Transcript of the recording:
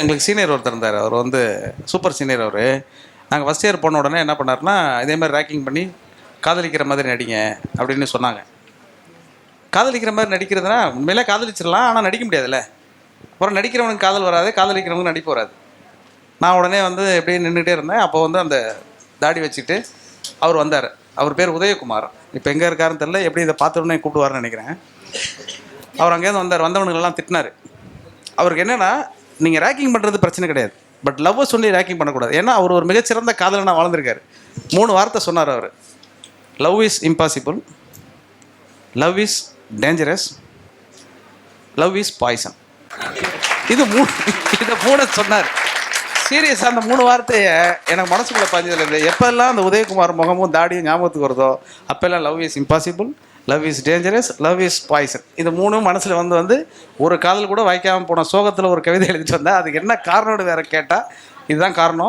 எங்களுக்கு சீனியர் ஒருத்தர் இருந்தார். அவர் வந்து சூப்பர் சீனியர் அவர். நாங்கள் ஃபஸ்ட் இயர் போன உடனே என்ன பண்ணாருன்னா, இதே மாதிரி ரேக்கிங் பண்ணி காதலிக்கிற மாதிரி நடிங்க அப்படின்னு சொன்னாங்க. காதலிக்கிற மாதிரி நடிக்கிறதுனா உண்மையிலே காதலிச்சிடலாம், ஆனால் நடிக்க முடியாதுல்ல. அப்புறம் நடிக்கிறவனுக்கு காதல் வராது, காதலிக்கிறவனுக்கு நடிப்பு வராது. நான் உடனே வந்து எப்படியே நின்றுட்டே இருந்தேன். அப்போ வந்து அந்த தாடி வச்சுட்டு அவர் வந்தார். அவர் பேர் உதயகுமார். இப்போ எங்கே இருக்காருன்னு தெரியல, எப்படி இதை பார்த்த உடனே கூப்பிடுவார்னு நினைக்கிறேன். அவர் அங்கேருந்து வந்தார். வந்தவனுங்களெல்லாம் திட்டினார். அவருக்கு என்னென்னா, நீங்கள் ரேக்கிங் பண்ணுறது பிரச்சனை கிடையாது, பட் லவ்வை சொல்லி ரேக்கிங் பண்ணக்கூடாது. ஏன்னா அவர் ஒரு மிகச்சிறந்த காதலனாக வாழ்ந்திருக்காரு. 3 வார்த்தை சொன்னார் அவர். Love is impossible, love is dangerous, love is poison. இதை 3 சொன்னார். சீரியஸாக அந்த 3 வார்த்தையை எனக்கு மனசுக்குள்ளே பதிஞ்சதில்லை. இல்லை, எப்போல்லாம் அந்த உதயகுமார் முகமும் தாடியும் ஞாபகத்துக்கு வருதோ அப்போல்லாம் love is impossible, love is dangerous, love is poison, இது 3 மனசில் வந்து ஒரு காதல் கூட வாய்க்காமல் போன சோகத்தில் ஒரு கவிதை எழுதிட்டு வந்தேன். அதுக்கு என்ன காரணம்னு வேறு கேட்டால் இதுதான் காரணம்.